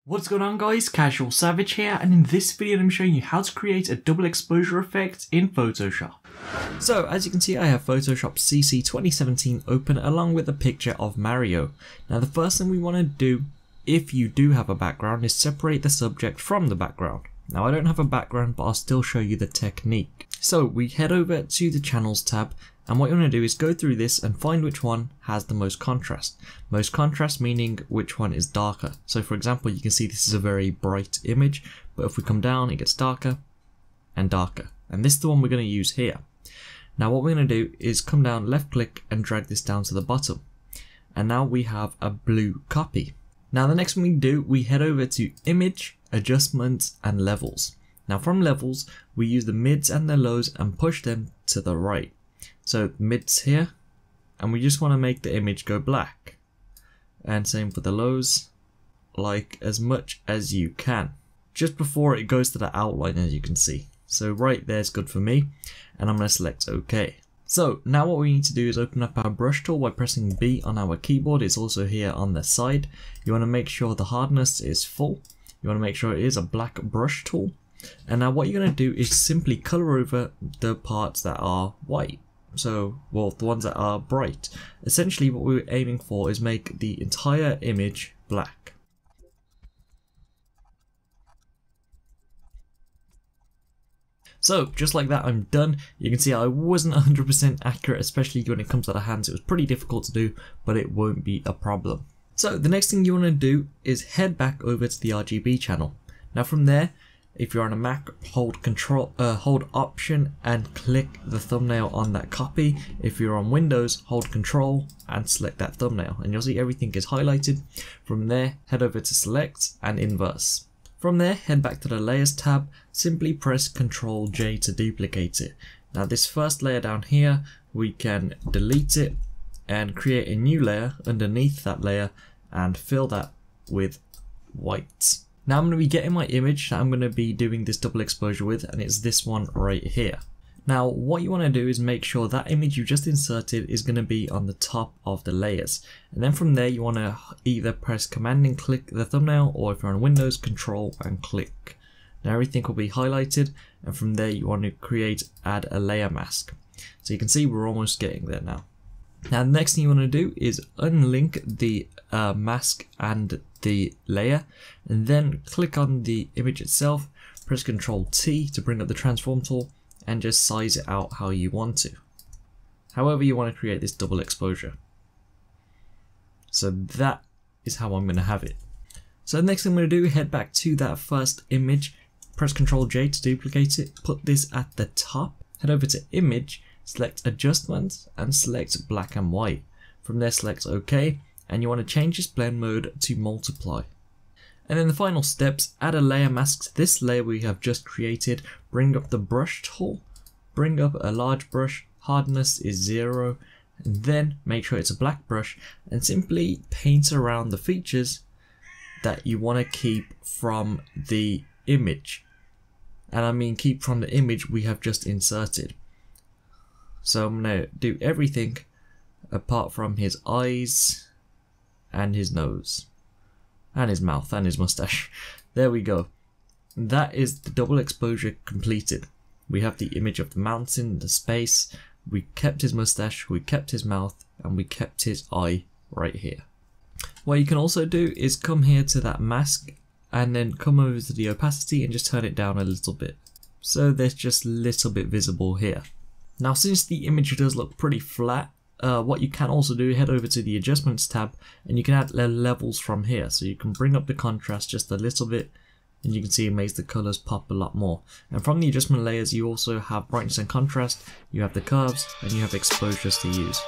What's going on guys, CasualSavage here, and in this video I'm showing you how to create a double exposure effect in Photoshop. So as you can see, I have Photoshop CC 2017 open along with a picture of Mario. Now the first thing we want to do, if you do have a background, is separate the subject from the background. Now I don't have a background, but I'll still show you the technique. So we head over to the Channels tab, and what you want to do is go through this and find which one has the most contrast. Most contrast meaning which one is darker. So for example, you can see this is a very bright image, but if we come down, it gets darker and darker. And this is the one we're going to use here. Now what we're going to do is come down, left click and drag this down to the bottom. And now we have a blue copy. Now the next thing we do, we head over to Image, Adjustments and Levels. Now from Levels, we use the mids and the lows and push them to the right. So mids here, and we just want to make the image go black. And same for the lows, like as much as you can. Just before it goes to the outline, as you can see. So right there is good for me, and I'm going to select OK. So now what we need to do is open up our brush tool by pressing B on our keyboard. It's also here on the side. You want to make sure the hardness is full. You want to make sure it is a black brush tool. And now what you're going to do is simply color over the parts that are white. So, well, the ones that are bright. Essentially what we're aiming for is make the entire image black. So, just like that, I'm done. You can see I wasn't 100% accurate, especially when it comes to the hands. It was pretty difficult to do, but it won't be a problem. So, the next thing you want to do is head back over to the RGB channel. Now from there, if you're on a Mac, hold Option and click the thumbnail on that copy. If you're on Windows, hold Control and select that thumbnail, and you'll see everything is highlighted. From there, head over to Select and Inverse. From there, head back to the Layers tab, simply press Ctrl J to duplicate it. Now this first layer down here, we can delete it and create a new layer underneath that layer and fill that with white. Now I'm going to be getting my image that I'm going to be doing this double exposure with, and it's this one right here. Now what you want to do is make sure that image you just inserted is going to be on the top of the layers, and then from there you want to either press Command and click the thumbnail, or if you're on Windows, Control and click. Now everything will be highlighted, and from there you want to add a layer mask. So you can see we're almost getting there now. Now the next thing you want to do is unlink the mask and the layer, and then click on the image itself, press Ctrl T to bring up the transform tool and just size it out how you want to. However you want to create this double exposure. So that is how I'm going to have it. So the next thing I'm going to do, head back to that first image, press Ctrl J to duplicate it, put this at the top, head over to Image, select Adjustments and select Black and White. From there select OK, and you want to change this blend mode to multiply. And then the final steps, add a layer mask to this layer we have just created, bring up the brush tool, bring up a large brush, hardness is 0, and then make sure it's a black brush and simply paint around the features that you want to keep from the image. And I mean keep from the image we have just inserted. So I'm going to do everything apart from his eyes and his nose and his mouth and his mustache. There we go. That is the double exposure completed. We have the image of the mountain, the space, we kept his mustache, we kept his mouth, and we kept his eye right here. What you can also do is come here to that mask and then come over to the opacity and just turn it down a little bit. So there's just a little bit visible here. Now since the image does look pretty flat, what you can also do, head over to the Adjustments tab and you can add levels from here. So you can bring up the contrast just a little bit, and you can see it makes the colours pop a lot more. And from the adjustment layers you also have brightness and contrast, you have the curves, and you have exposures to use.